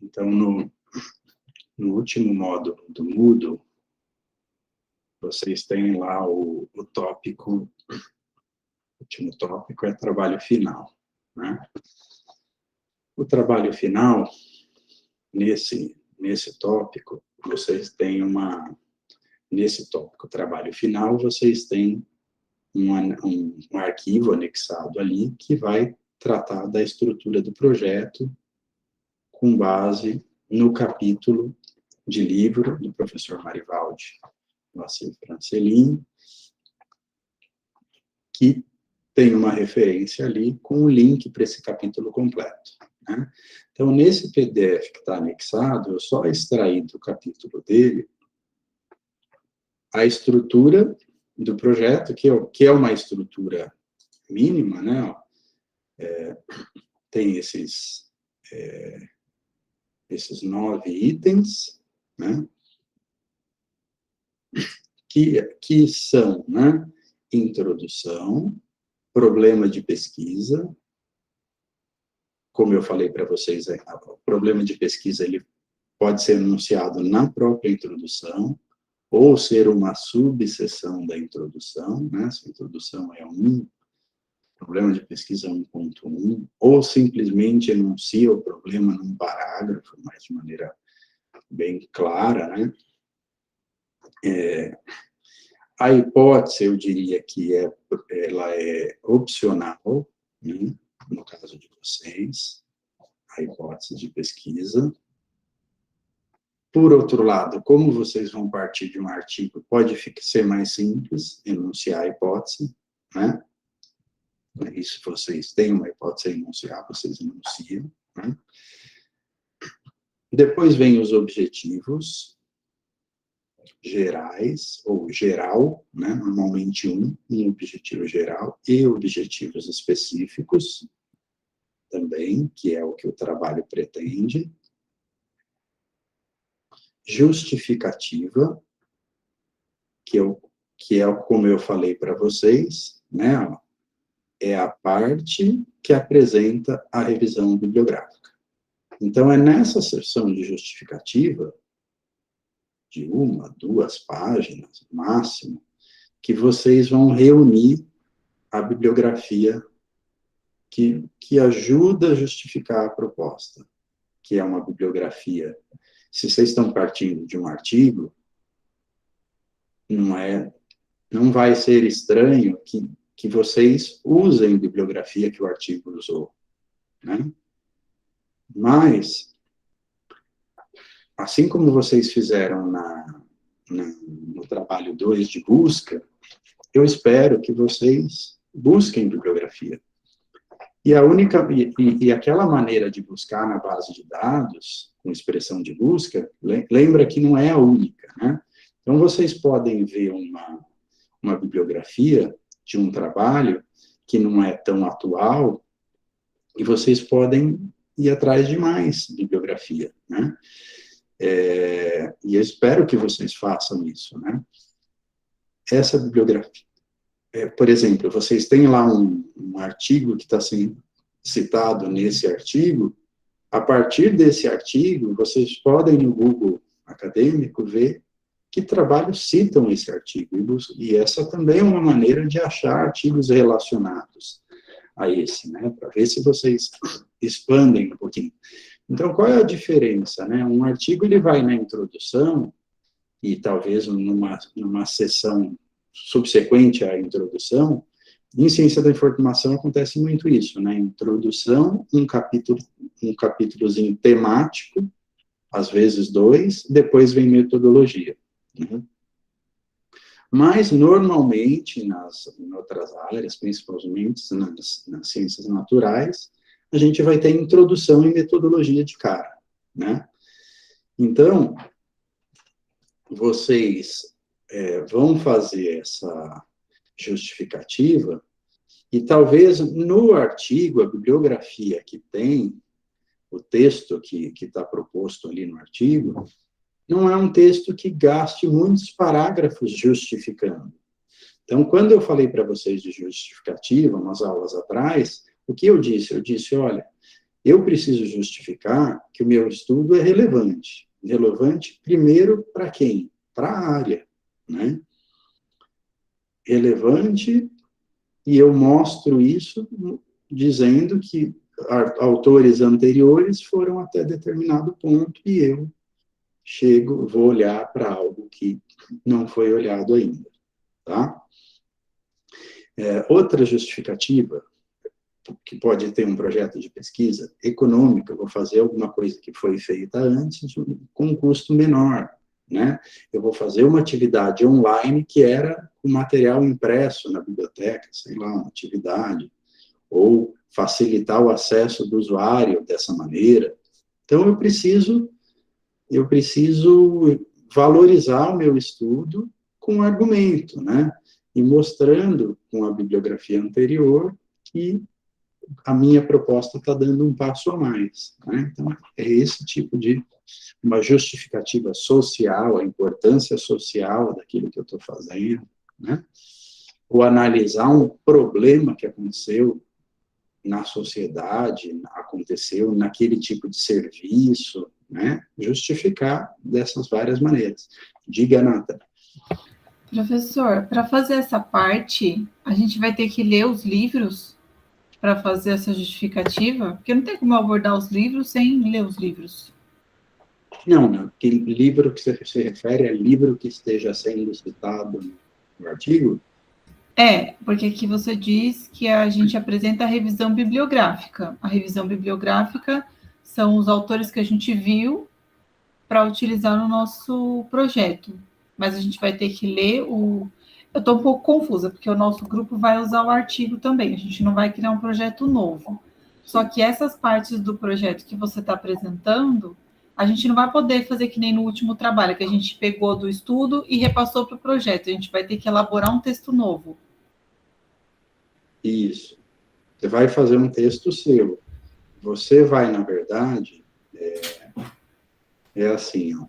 Então, no último módulo do Moodle, vocês têm lá o tópico, o último tópico é trabalho final, né? O trabalho final, nesse tópico, vocês têm nesse tópico trabalho final, vocês têm um arquivo anexado ali que vai tratar da estrutura do projeto com base no capítulo de livro do professor Marivaldi Vassili Francelin, que tem uma referência ali com o link para esse capítulo completo, né? Então, nesse PDF que está anexado, eu só extraí do capítulo dele a estrutura do projeto, que é uma estrutura mínima, né? Tem esses 9 itens, né? Que são, né? Introdução, problema de pesquisa. Como eu falei para vocês, o problema de pesquisa ele pode ser enunciado na própria introdução, ou ser uma subseção da introdução, né? Se a introdução é 1, problema de pesquisa 1.1, ou simplesmente enuncia o problema num parágrafo, mas de maneira bem clara, né? A hipótese, eu diria que ela é opcional, né? No caso de vocês, a hipótese de pesquisa. Por outro lado, como vocês vão partir de um artigo, pode ser mais simples enunciar a hipótese, né? E se vocês têm uma hipótese a enunciar, vocês enunciam, né? Depois vem os objetivos gerais, ou geral, né? Normalmente um objetivo geral e objetivos específicos também, que é o que o trabalho pretende. Justificativa, que é como eu falei para vocês, né? É a parte que apresenta a revisão bibliográfica. Então, é nessa seção de justificativa, de 1, 2 páginas, no máximo, que vocês vão reunir a bibliografia que ajuda a justificar a proposta, que é uma bibliografia. Se vocês estão partindo de um artigo, não vai ser estranho que vocês usem bibliografia que o artigo usou, né? Mas, assim como vocês fizeram no trabalho 2 de busca, eu espero que vocês busquem bibliografia. E aquela maneira de buscar na base de dados, com expressão de busca, lembra que não é a única, né? Então, vocês podem ver uma bibliografia de um trabalho que não é tão atual, e vocês podem ir atrás de mais bibliografia, né? E eu espero que vocês façam isso, né? Essa bibliografia, por exemplo, vocês têm lá um artigo que está sendo citado nesse artigo. A partir desse artigo, vocês podem, no Google Acadêmico, ver que trabalhos citam esse artigo. E essa também é uma maneira de achar artigos relacionados a esse, né? Para ver se vocês expandem um pouquinho. Então, qual é a diferença, né? Um artigo, ele vai na introdução, e talvez numa sessão subsequente à introdução. Em ciência da informação acontece muito isso, né? Introdução, um capítulozinho temático, às vezes 2, depois vem metodologia, né? Mas, normalmente, em outras áreas, principalmente nas ciências naturais, a gente vai ter introdução e metodologia de cara, né? Então, vocês vão fazer essa justificativa, e talvez no artigo, a bibliografia que tem, o texto que está proposto ali no artigo, não é um texto que gaste muitos parágrafos justificando. Então, quando eu falei para vocês de justificativa, umas aulas atrás, o que eu disse? Eu disse, olha, eu preciso justificar que o meu estudo é relevante. Relevante, primeiro, para quem? Para a área, né? Relevante, e eu mostro isso dizendo que autores anteriores foram até determinado ponto e eu vou olhar para algo que não foi olhado ainda, tá? Outra justificativa, que pode ter um projeto de pesquisa econômica, eu vou fazer alguma coisa que foi feita antes com um custo menor, né? Eu vou fazer uma atividade online que era com material impresso na biblioteca, sei lá, uma atividade, ou facilitar o acesso do usuário dessa maneira. Então, eu preciso valorizar o meu estudo com argumento, né? E mostrando com a bibliografia anterior que a minha proposta está dando um passo a mais, né? Então, é esse tipo de uma justificativa social, a importância social daquilo que eu estou fazendo, né? Ou analisar um problema que aconteceu na sociedade, aconteceu naquele tipo de serviço, né? Justificar dessas várias maneiras. Diga, Nata. Professor, para fazer essa parte, a gente vai ter que ler os livros para fazer essa justificativa? Porque não tem como abordar os livros sem ler os livros. Não. Que livro que você se refere é livro que esteja sendo citado no artigo? Porque aqui você diz que a gente apresenta a revisão bibliográfica. A revisão bibliográfica são os autores que a gente viu para utilizar no nosso projeto. Mas a gente vai ter que ler o... Eu estou um pouco confusa, porque o nosso grupo vai usar o artigo também. A gente não vai criar um projeto novo. Só que essas partes do projeto que você está apresentando, a gente não vai poder fazer que nem no último trabalho, que a gente pegou do estudo e repassou para o projeto. A gente vai ter que elaborar um texto novo. Isso. Você vai fazer um texto seu. Você vai, na verdade, assim, ó,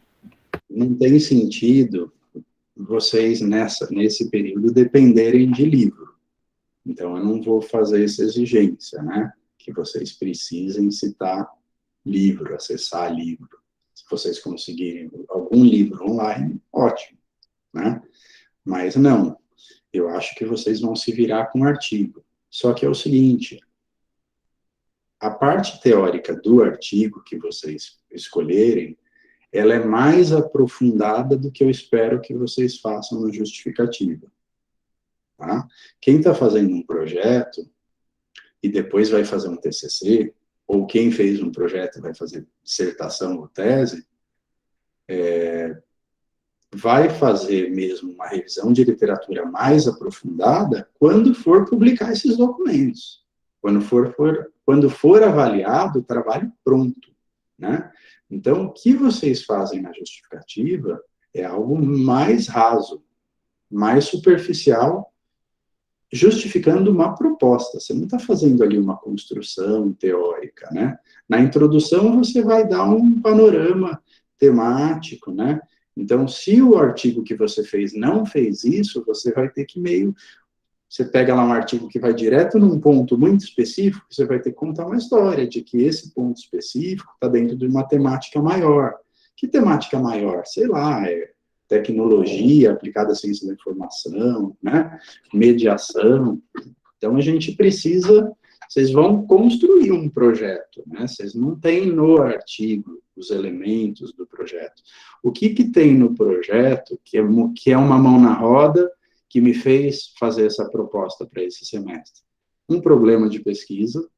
não tem sentido vocês, nesse período, dependerem de livro. Então, eu não vou fazer essa exigência, né? Que vocês precisem citar livro, acessar livro. Se vocês conseguirem algum livro online, ótimo, né? Mas não, eu acho que vocês vão se virar com o artigo. Só que é o seguinte, a parte teórica do artigo que vocês escolherem, ela é mais aprofundada do que eu espero que vocês façam na justificativa. Tá? Quem está fazendo um projeto e depois vai fazer um TCC, ou quem fez um projeto e vai fazer dissertação ou tese, vai fazer mesmo uma revisão de literatura mais aprofundada quando for publicar esses documentos, quando for avaliado o trabalho pronto, né? Então, o que vocês fazem na justificativa é algo mais raso, mais superficial, justificando uma proposta. Você não está fazendo ali uma construção teórica, né? Na introdução, você vai dar um panorama temático, né? Então, se o artigo que você fez não fez isso, você vai ter que você pega lá um artigo que vai direto num ponto muito específico, você vai ter que contar uma história de que esse ponto específico está dentro de uma temática maior. Que temática maior? Sei lá, tecnologia aplicada à ciência da informação, né? Mediação. Então, a gente precisa... Vocês vão construir um projeto, né? Vocês não têm no artigo os elementos do projeto. O que tem no projeto, que é uma mão na roda, que me fez fazer essa proposta para esse semestre? Um problema de pesquisa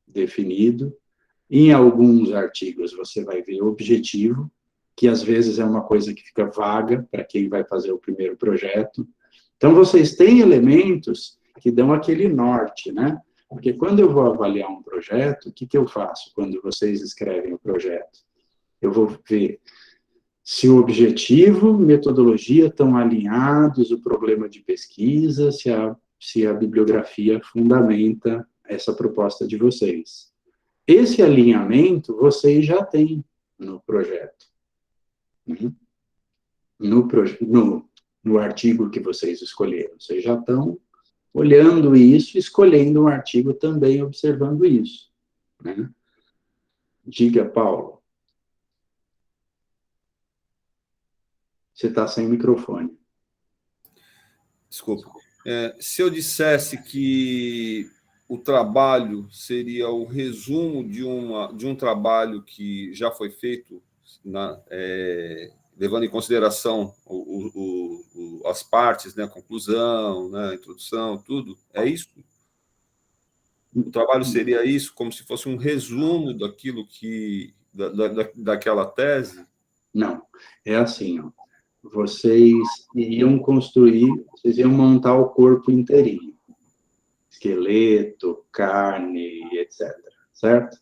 definido. Em alguns artigos você vai ver objetivo, que às vezes é uma coisa que fica vaga para quem vai fazer o primeiro projeto. Então, vocês têm elementos que dão aquele norte, né? Porque quando eu vou avaliar um projeto, o que eu faço quando vocês escrevem o projeto? Eu vou ver se o objetivo, metodologia estão alinhados, o problema de pesquisa, se a bibliografia fundamenta essa proposta de vocês. Esse alinhamento vocês já têm no projeto. Né? No artigo que vocês escolheram. Vocês já estão olhando isso, escolhendo um artigo também observando isso. Né? Diga, Paulo. Você está sem microfone. Desculpa. Se eu dissesse que o trabalho seria o resumo de um trabalho que já foi feito, levando em consideração as partes, né, a conclusão, né, a introdução, tudo, é isso? O trabalho seria isso, como se fosse um resumo daquilo daquela tese? Não, é assim, ó. Vocês iam montar o corpo inteirinho, esqueleto, carne, etc., certo?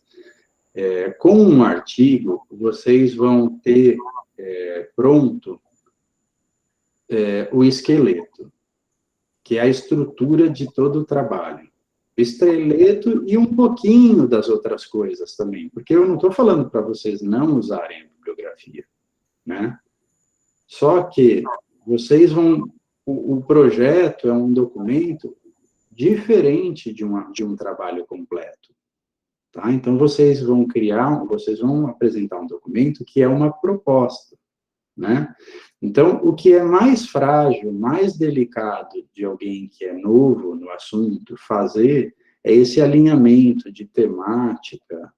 Com um artigo, vocês vão ter pronto o esqueleto, que é a estrutura de todo o trabalho. O esqueleto e um pouquinho das outras coisas também, porque eu não estou falando para vocês não usarem a bibliografia, né? Só que vocês vão... O projeto é um documento diferente de um trabalho completo, tá? Então, vocês vão apresentar um documento que é uma proposta, né? Então, o que é mais frágil, mais delicado de alguém que é novo no assunto fazer é esse alinhamento de temática,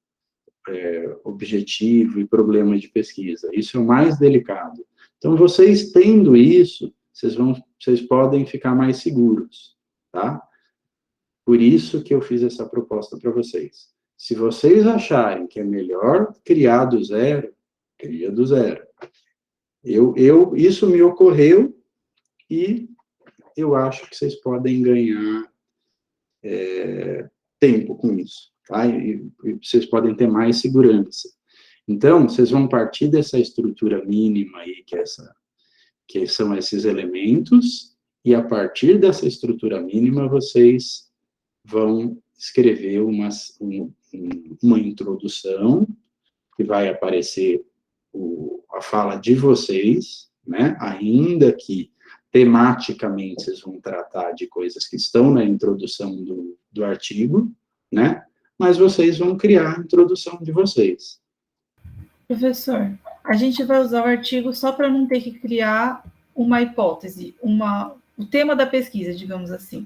objetivo e problema de pesquisa. Isso é o mais delicado. Então, vocês tendo isso, vocês podem ficar mais seguros, tá? Por isso que eu fiz essa proposta para vocês. Se vocês acharem que é melhor criar do zero, cria do zero. Isso me ocorreu e eu acho que vocês podem ganhar tempo com isso, tá? E vocês podem ter mais segurança. Então, vocês vão partir dessa estrutura mínima aí, que são esses elementos, e a partir dessa estrutura mínima, vocês vão escrever uma introdução, que vai aparecer a fala de vocês, né? Ainda que tematicamente vocês vão tratar de coisas que estão na introdução do artigo, né? Mas vocês vão criar a introdução de vocês. Professor, a gente vai usar o artigo só para não ter que criar uma hipótese, o tema da pesquisa, digamos assim.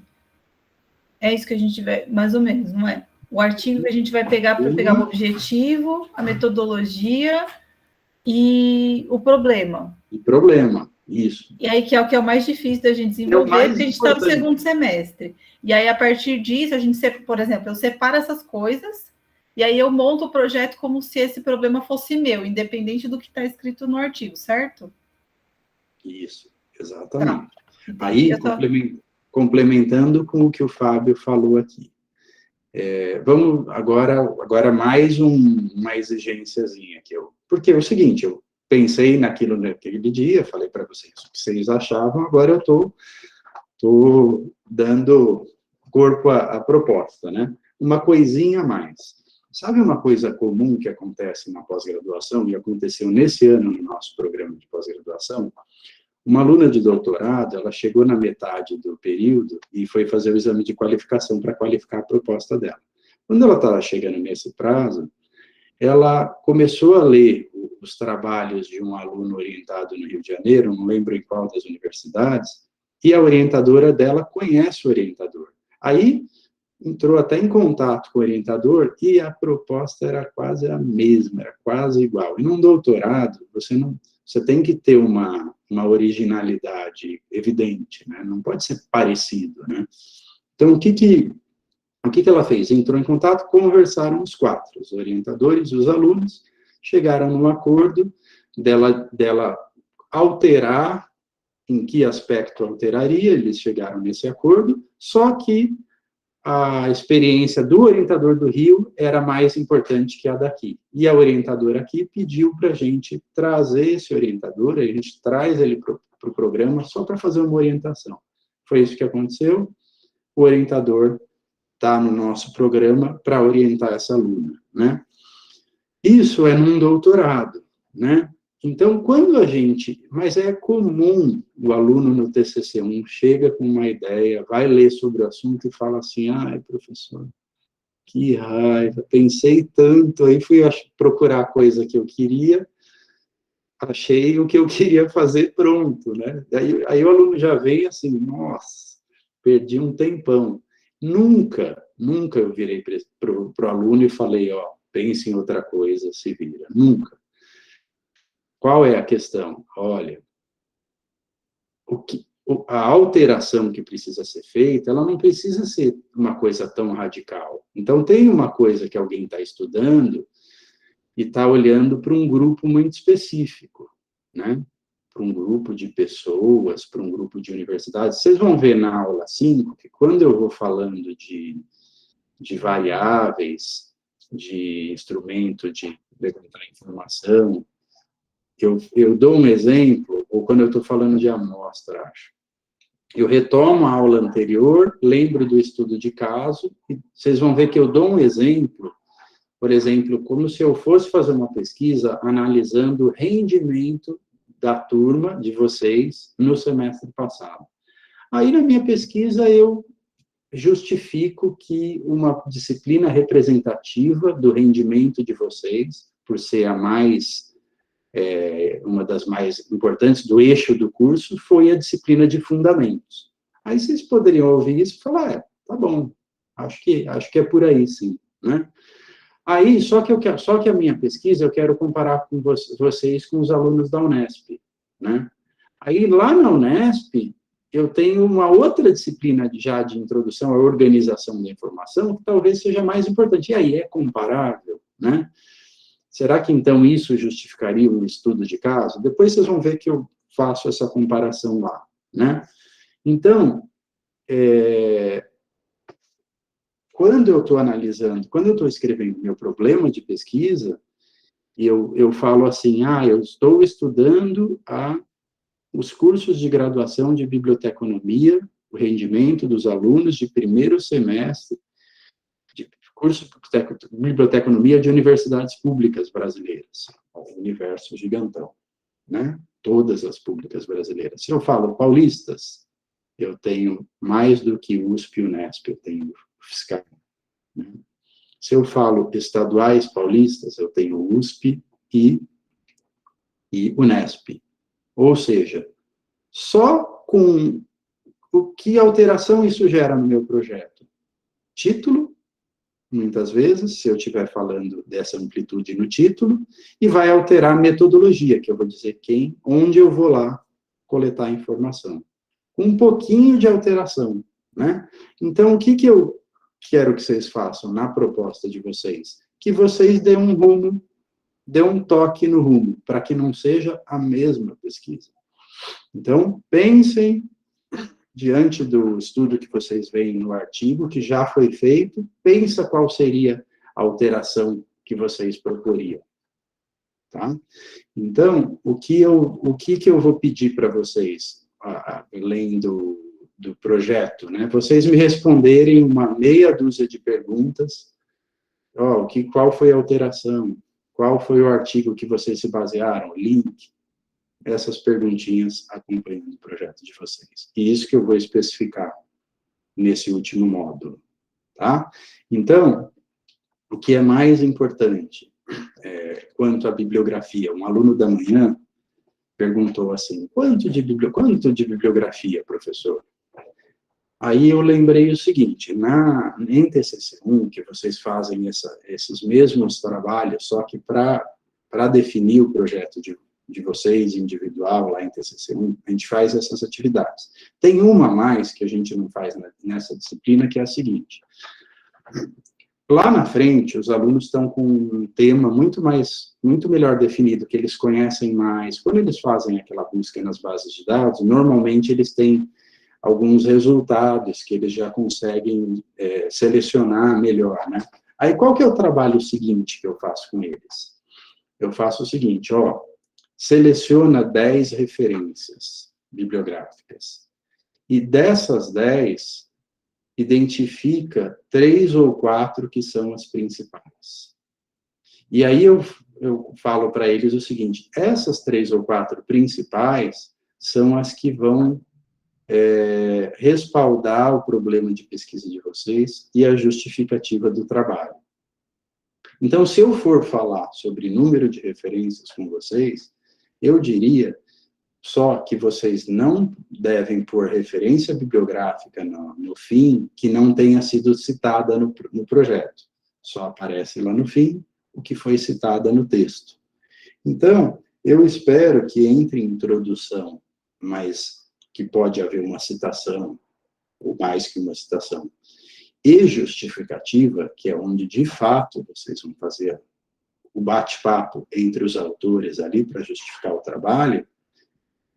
É isso que a gente vai, mais ou menos, não é? O artigo que a gente vai pegar para pegar o objetivo, a metodologia e o problema. E problema, isso. E aí, que é o mais difícil da gente desenvolver, porque a gente está no segundo semestre. E aí, a partir disso, por exemplo, eu separo essas coisas, e aí eu monto o projeto como se esse problema fosse meu, independente do que está escrito no artigo, certo? Isso, exatamente. Tá. Aí, complementando com o que o Fábio falou aqui. Vamos agora mais uma exigênciazinha aqui. Porque é o seguinte, eu pensei naquele dia, falei para vocês o que vocês achavam, agora eu estou dando corpo à proposta, né? Uma coisinha a mais. Sabe uma coisa comum que acontece na pós-graduação, e aconteceu nesse ano no nosso programa de pós-graduação? Uma aluna de doutorado, ela chegou na metade do período e foi fazer o exame de qualificação para qualificar a proposta dela. Quando ela estava chegando nesse prazo, ela começou a ler os trabalhos de um aluno orientado no Rio de Janeiro, não lembro em qual das universidades, e a orientadora dela conhece o orientador. Aí, entrou até em contato com o orientador e a proposta era quase a mesma, era quase igual. E num doutorado, você tem que ter uma originalidade evidente, né? Não pode ser parecido, né? Então, o que ela fez? Entrou em contato, conversaram os quatro, os orientadores e os alunos, chegaram num acordo dela alterar, em que aspecto alteraria, eles chegaram nesse acordo, só que a experiência do orientador do Rio era mais importante que a daqui. E a orientadora aqui pediu para a gente trazer esse orientador, a gente traz ele para o programa só para fazer uma orientação. Foi isso que aconteceu. O orientador está no nosso programa para orientar essa aluna, né? Isso é num doutorado, né? Então, mas é comum o aluno no TCC1 chega com uma ideia, vai ler sobre o assunto e fala assim, professor, que raiva, pensei tanto, aí fui procurar a coisa que eu queria, achei o que eu queria fazer pronto, né? Aí o aluno já vem assim, nossa, perdi um tempão. Nunca eu virei para o aluno e falei, ó, pense em outra coisa, se vira. Nunca. Qual é a questão? Olha, a alteração que precisa ser feita, ela não precisa ser uma coisa tão radical. Então, tem uma coisa que alguém está estudando e está olhando para um grupo muito específico, né? Para um grupo de pessoas, para um grupo de universidades. Vocês vão ver na aula 5 que quando eu vou falando de variáveis, de instrumento de levantar informação, eu dou um exemplo, ou quando eu estou falando de amostra, acho. Eu retomo a aula anterior, lembro do estudo de caso, e vocês vão ver que eu dou um exemplo, por exemplo, como se eu fosse fazer uma pesquisa analisando o rendimento da turma de vocês no semestre passado. Aí, na minha pesquisa, eu justifico que uma disciplina representativa do rendimento de vocês, por ser a uma das mais importantes do eixo do curso, foi a disciplina de fundamentos. Aí vocês poderiam ouvir isso e falar, tá bom, acho que é por aí, sim, né? Aí, só que a minha pesquisa eu quero comparar com vocês com os alunos da Unesp, né? Aí, lá na Unesp, eu tenho uma outra disciplina já de introdução à organização da informação, que talvez seja mais importante. E aí, é comparável, né? Será que, então, isso justificaria um estudo de caso? Depois vocês vão ver que eu faço essa comparação lá, né? Então, quando eu estou analisando, quando eu estou escrevendo meu problema de pesquisa, eu falo assim, eu estou estudando os cursos de graduação de biblioteconomia, o rendimento dos alunos de primeiro semestre de curso de biblioteconomia de universidades públicas brasileiras, um universo gigantão, né? Todas as públicas brasileiras. Se eu falo paulistas, eu tenho mais do que USP e Unesp, eu tenho fiscal. Né? Se eu falo estaduais paulistas, eu tenho USP e Unesp. Ou seja, só com que alteração isso gera no meu projeto? Título, muitas vezes, se eu estiver falando dessa amplitude no título, e vai alterar a metodologia, que eu vou dizer onde eu vou lá coletar a informação. Um pouquinho de alteração, né? Então, o que eu quero que vocês façam na proposta de vocês? Que vocês dêem um rumo, dê um toque no rumo, para que não seja a mesma pesquisa. Então, pensem, diante do estudo que vocês veem no artigo, que já foi feito, pensa qual seria a alteração que vocês proporiam. Tá? Então, o que eu vou pedir para vocês, além do projeto, né? Vocês me responderem uma meia dúzia de perguntas, qual foi a alteração, qual foi o artigo que vocês se basearam, link, essas perguntinhas acompanhando o projeto de vocês. E isso que eu vou especificar nesse último módulo, tá? Então, o que é mais importante quanto à bibliografia? Um aluno da manhã perguntou assim, quanto de bibliografia, professor? Aí eu lembrei o seguinte, em TCC1, que vocês fazem esses mesmos trabalhos, só que para definir o projeto de vocês, individual, lá em TCC1, a gente faz essas atividades. Tem uma a mais que a gente não faz nessa disciplina, que é a seguinte. Lá na frente, os alunos estão com um tema muito melhor definido, que eles conhecem mais. Quando eles fazem aquela busca nas bases de dados, normalmente eles têm alguns resultados que eles já conseguem selecionar melhor, né? Aí, qual que é o trabalho seguinte que eu faço com eles? Eu faço o seguinte, seleciona 10 referências bibliográficas. E dessas 10, identifica 3 ou 4 que são as principais. E aí eu falo para eles o seguinte, essas 3 ou 4 principais são as que vão respaldar o problema de pesquisa de vocês e a justificativa do trabalho. Então, se eu for falar sobre número de referências com vocês, eu diria só que vocês não devem pôr referência bibliográfica no fim que não tenha sido citada no projeto. Só aparece lá no fim o que foi citada no texto. Então, eu espero que entre introdução, mas que pode haver uma citação, ou mais que uma citação, e justificativa, que é onde, de fato, vocês vão fazer o bate-papo entre os autores ali para justificar o trabalho.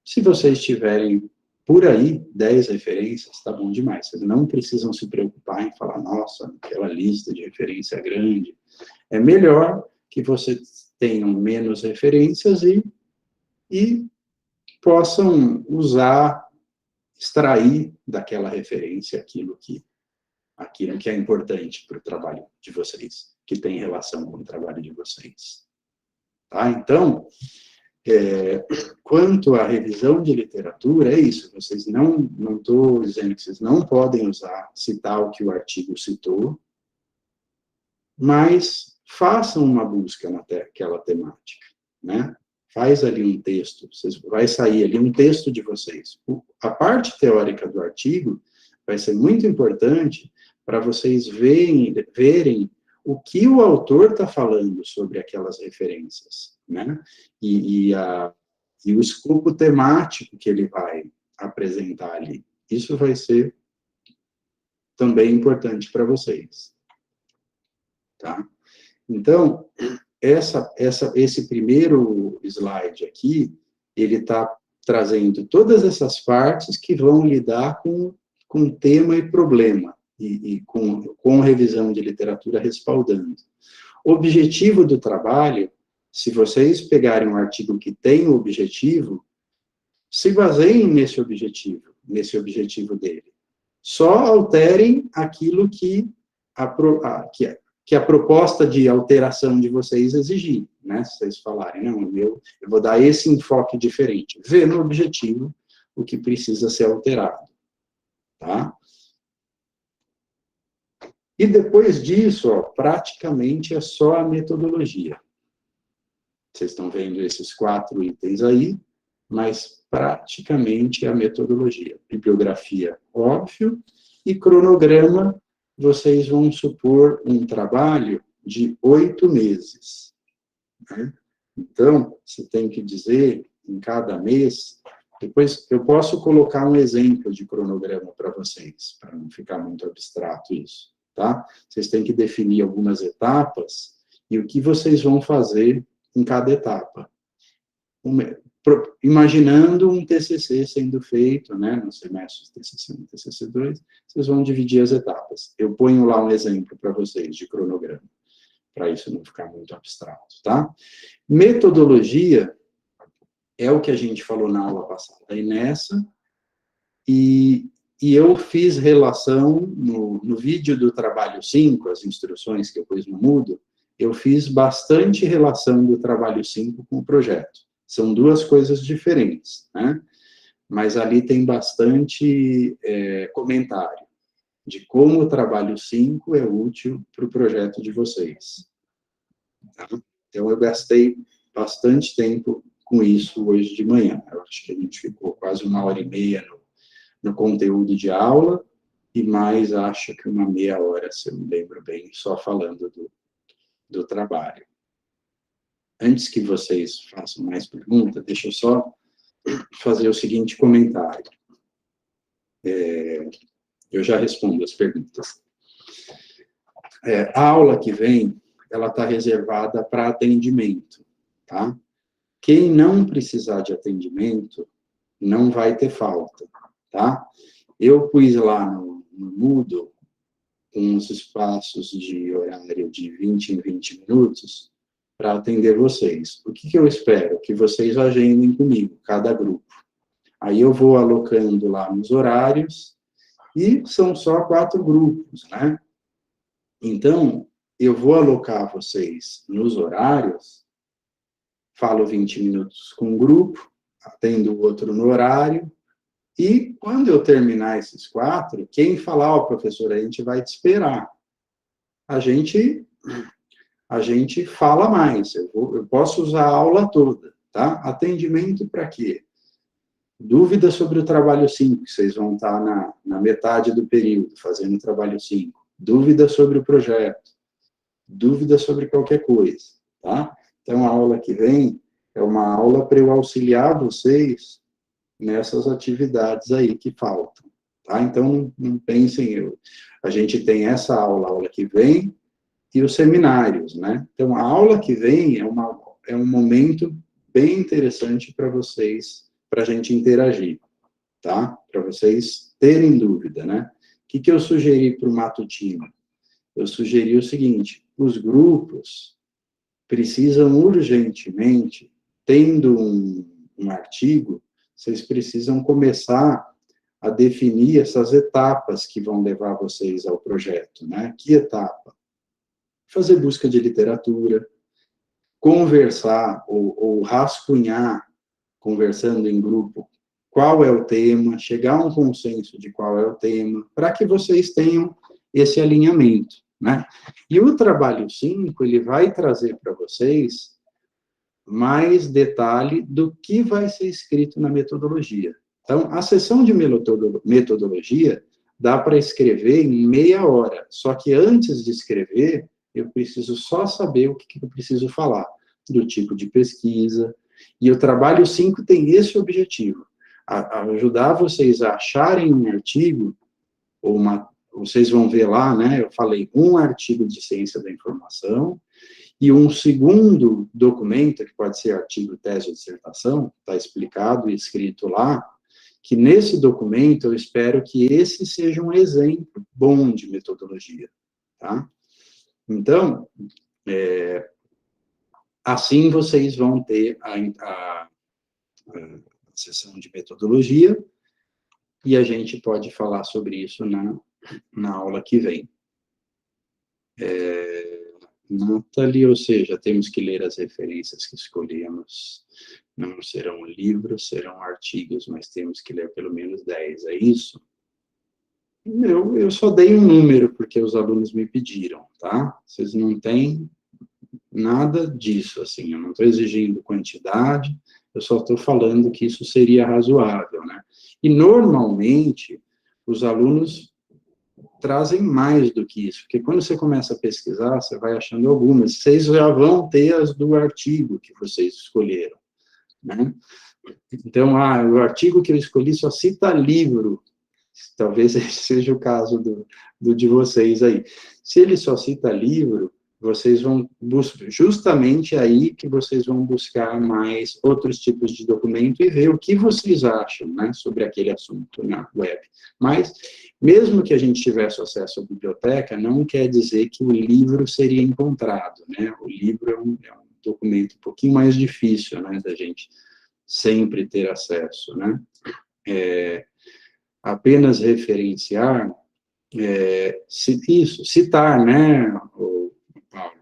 Se vocês tiverem por aí 10 referências, está bom demais. Vocês não precisam se preocupar em falar, nossa, aquela lista de referência é grande. É melhor que vocês tenham menos referências e possam usar, extrair daquela referência aquilo que é importante para o trabalho de vocês, que tem relação com o trabalho de vocês. Tá? Então, quanto à revisão de literatura, é isso. Vocês não estou dizendo que vocês não podem citar o que o artigo citou, mas façam uma busca naquela temática, né? Faz ali um texto, vai sair ali um texto de vocês. A parte teórica do artigo vai ser muito importante para vocês verem o que o autor está falando sobre aquelas referências, né? E o escopo temático que ele vai apresentar ali. Isso vai ser também importante para vocês. Tá? Então, esse primeiro slide aqui, ele está trazendo todas essas partes que vão lidar com tema e problema, e com revisão de literatura respaldando. O objetivo do trabalho, se vocês pegarem um artigo que tem o objetivo, se baseiem nesse objetivo dele. Só alterem aquilo que a proposta de alteração de vocês exigir, né? Se vocês falarem, não, eu vou dar esse enfoque diferente. Vê no objetivo o que precisa ser alterado, tá? E depois disso, praticamente é só a metodologia. Vocês estão vendo esses 4 itens aí, mas praticamente é a metodologia. Bibliografia, óbvio, e cronograma, vocês vão supor um trabalho de 8 meses. Né? Então, você tem que dizer, em cada mês, depois eu posso colocar um exemplo de cronograma para vocês, para não ficar muito abstrato isso, tá? Vocês têm que definir algumas etapas e o que vocês vão fazer em cada etapa. Imaginando um TCC sendo feito, né, no semestre de TCC 1 e TCC 2, vocês vão dividir as etapas. Eu ponho lá um exemplo para vocês de cronograma, para isso não ficar muito abstrato, tá? Metodologia é o que a gente falou na aula passada e nessa, e eu fiz relação, no vídeo do trabalho 5, as instruções que eu pus no Moodle, eu fiz bastante relação do trabalho 5 com o projeto. São 2 coisas diferentes, né? Mas ali tem bastante comentário de como o trabalho 5 é útil para o projeto de vocês. Tá? Então, eu gastei bastante tempo com isso hoje de manhã. Eu acho que a gente ficou quase 1h30 no conteúdo de aula, e mais, acho que uma meia hora, se eu me lembro bem, só falando do trabalho. Antes que vocês façam mais perguntas, deixa eu só fazer o seguinte comentário. Eu já respondo as perguntas. A aula que vem, ela está reservada para atendimento, tá? Quem não precisar de atendimento, não vai ter falta, tá? Eu pus lá no Moodle uns espaços de horário de 20 em 20 minutos para atender vocês. O que eu espero? Que vocês agendem comigo, cada grupo. Aí eu vou alocando lá nos horários, e são só 4 grupos, né? Então, eu vou alocar vocês nos horários, falo 20 minutos com um grupo, atendo o outro no horário, E quando eu terminar esses 4, quem falar, ó, professor, a gente vai te esperar. A gente fala mais, eu posso usar a aula toda, tá? Atendimento para quê? Dúvida sobre o trabalho 5, que vocês vão estar na metade do período, fazendo o trabalho 5. Dúvida sobre o projeto. Dúvida sobre qualquer coisa, tá? Então, a aula que vem é uma aula para eu auxiliar vocês nessas atividades aí que faltam, tá? Então, não pensem, a gente tem essa aula, a aula que vem, e os seminários, né? Então, a aula que vem é um momento bem interessante para vocês, para a gente interagir, tá? Para vocês terem dúvida, né? O que eu sugeri para o matutino? Eu sugeri o seguinte, os grupos precisam urgentemente, tendo um artigo, vocês precisam começar a definir essas etapas que vão levar vocês ao projeto, né? Que etapa? Fazer busca de literatura, conversar ou rascunhar, conversando em grupo, qual é o tema, chegar a um consenso de qual é o tema, para que vocês tenham esse alinhamento, né? E o trabalho 5, ele vai trazer para vocês mais detalhe do que vai ser escrito na metodologia. Então, a sessão de metodologia dá para escrever em meia hora, só que antes de escrever, eu preciso só saber o que eu preciso falar, do tipo de pesquisa, e o trabalho 5 tem esse objetivo, ajudar vocês a acharem um artigo, vocês vão ver lá, né, eu falei, um artigo de ciência da informação, e um segundo documento, que pode ser artigo, tese ou dissertação, está explicado e escrito lá, que nesse documento eu espero que esse seja um exemplo bom de metodologia, tá? Então, assim vocês vão ter a sessão de metodologia, e a gente pode falar sobre isso na aula que vem. Nathalie, ou seja, temos que ler as referências que escolhemos. Não serão livros, serão artigos, mas temos que ler pelo menos 10, é isso? Eu só dei um número, porque os alunos me pediram, tá? Vocês não têm nada disso, assim, eu não estou exigindo quantidade, eu só estou falando que isso seria razoável, né? E, normalmente, os alunos trazem mais do que isso, porque quando você começa a pesquisar, você vai achando algumas, vocês já vão ter as do artigo que vocês escolheram, né? Então, o artigo que eu escolhi só cita livro, talvez esse seja o caso do de vocês aí. Se ele só cita livro, vocês vão buscar, justamente aí que vocês vão buscar mais outros tipos de documento e ver o que vocês acham, né, sobre aquele assunto na web. Mas, mesmo que a gente tivesse acesso à biblioteca, não quer dizer que o livro seria encontrado, né? O livro é um documento um pouquinho mais difícil, né, da gente sempre ter acesso, né? Apenas referenciar, citar, né, Paulo,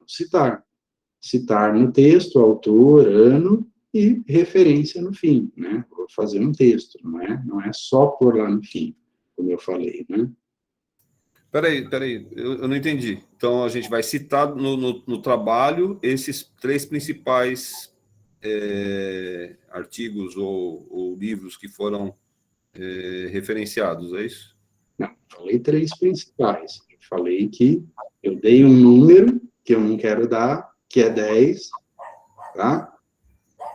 citar no texto, autor, ano e referência no fim, né? Vou fazer um texto, não é só pôr lá no fim, como eu falei, né? Peraí, eu não entendi. Então, a gente vai citar no trabalho esses 3 principais artigos ou livros que foram referenciados, é isso? Não, falei 3 principais. Eu falei que eu dei um número que eu não quero dar, que é 10, tá?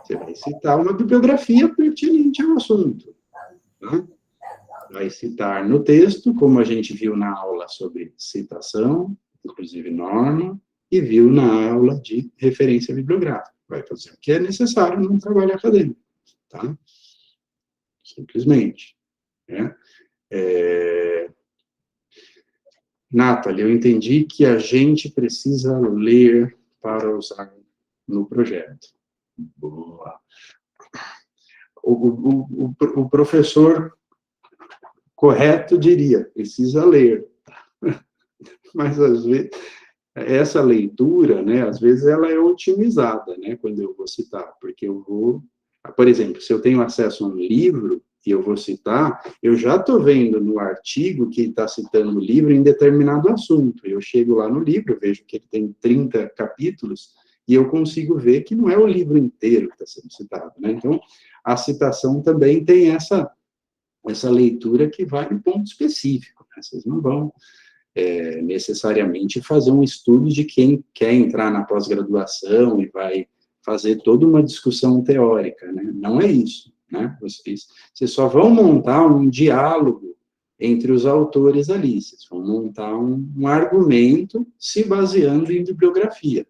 Você vai citar uma bibliografia pertinente ao assunto, tá? Vai citar no texto, como a gente viu na aula sobre citação, inclusive norma, e viu na aula de referência bibliográfica. Vai fazer o que é necessário num trabalho acadêmico, tá? Simplesmente, né? Nathalie, eu entendi que a gente precisa ler para usar no projeto. Boa. O professor correto diria, precisa ler. Mas, às vezes, essa leitura, né, às vezes ela é otimizada, né, quando eu vou citar, porque eu vou... Por exemplo, se eu tenho acesso a um livro, e eu vou citar, eu já estou vendo no artigo que está citando o livro em determinado assunto. Eu chego lá no livro, vejo que ele tem 30 capítulos, e eu consigo ver que não é o livro inteiro que está sendo citado, né? Então, a citação também tem essa leitura que vai no ponto específico, né? Vocês não vão necessariamente fazer um estudo de quem quer entrar na pós-graduação e vai fazer toda uma discussão teórica, né? Não é isso, né? Vocês só vão montar um diálogo entre os autores ali, vocês vão montar um argumento se baseando em bibliografia.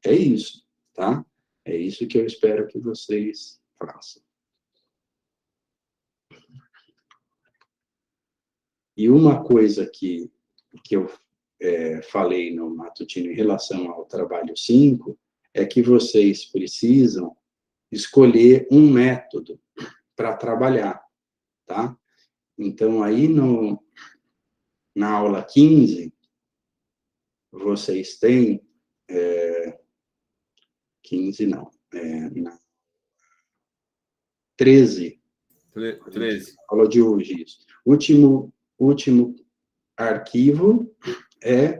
É isso, tá? É isso que eu espero que vocês façam. E uma coisa que eu falei no matutino em relação ao trabalho 5 é que vocês precisam escolher um método para trabalhar, tá? Então, aí na aula 15, vocês têm... 15 não, na 13. 13. Aula de hoje, isso. Último arquivo é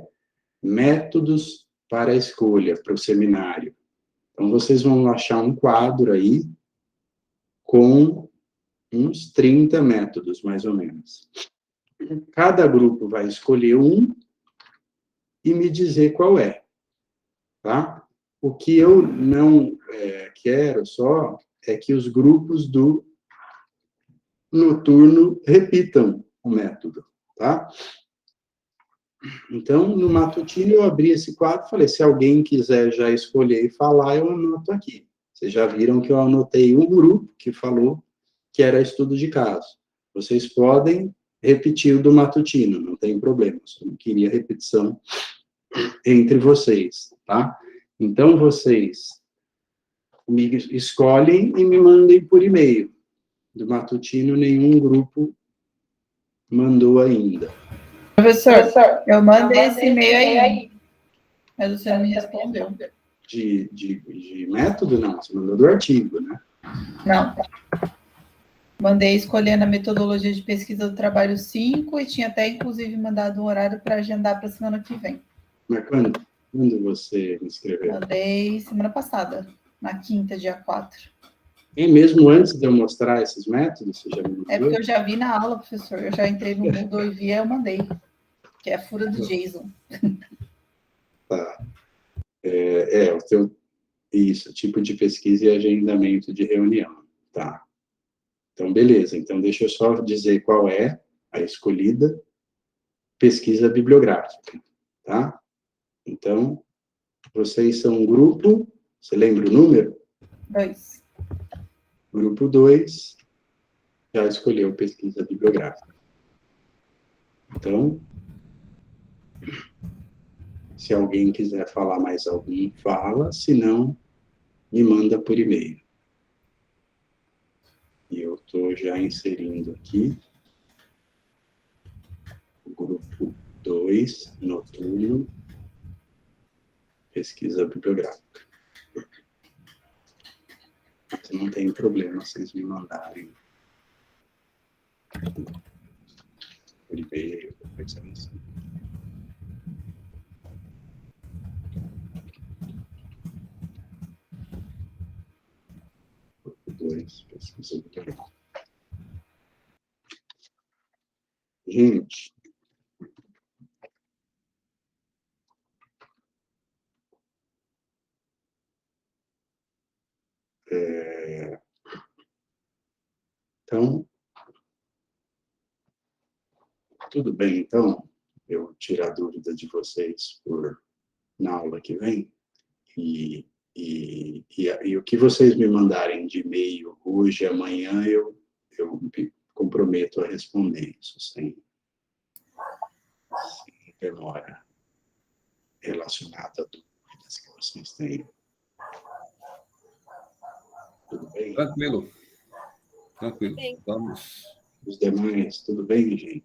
métodos para a escolha, para o seminário. Então, vocês vão achar um quadro aí com uns 30 métodos, mais ou menos. Cada grupo vai escolher um e me dizer qual é, tá? O que eu não quero só é que os grupos do noturno repitam o método, tá? Então, no matutino, eu abri esse quadro e falei, se alguém quiser já escolher e falar, eu anoto aqui. Vocês já viram que eu anotei um grupo que falou que era estudo de caso. Vocês podem repetir o do matutino, não tem problema. Eu não queria repetição entre vocês, tá? Então, vocês me escolhem e me mandem por e-mail. Do matutino, nenhum grupo mandou ainda. Professor, eu mandei esse e-mail aí, mas você não me respondeu. De método, não. Você mandou do artigo, né? Não. Mandei escolhendo a metodologia de pesquisa do trabalho 5 e tinha até, inclusive, mandado um horário para agendar para a semana que vem. Mas quando você me escreveu? Mandei semana passada, na quinta, dia 4. E mesmo antes de eu mostrar esses métodos, você já me mandou? É porque eu já vi na aula, professor. Eu já entrei no Moodle e vi, aí eu mandei. Que é a fura do Jason. Tá. O teu... Isso, tipo de pesquisa e agendamento de reunião. Tá. Então, beleza. Então, deixa eu só dizer qual é a escolhida pesquisa bibliográfica, tá? Então, vocês são um grupo, você lembra o número? 2. Grupo 2 já escolheu pesquisa bibliográfica. Então, se alguém quiser falar mais algum, fala, se não, me manda por e-mail. E eu estou já inserindo aqui o grupo 2, noturno, pesquisa bibliográfica. Mas não tem problema vocês me mandarem por e-mail, coisa assim. Grupo 2, pesquisa bibliográfica. Gente, então, tudo bem, então, eu tirar a dúvida de vocês na aula que vem, e o que vocês me mandarem de e-mail hoje, amanhã, eu me comprometo a responder isso sem demora relacionada a dúvidas que vocês têm. Tudo bem? Tranquilo. Sim. Vamos. Os demais, tudo bem, gente?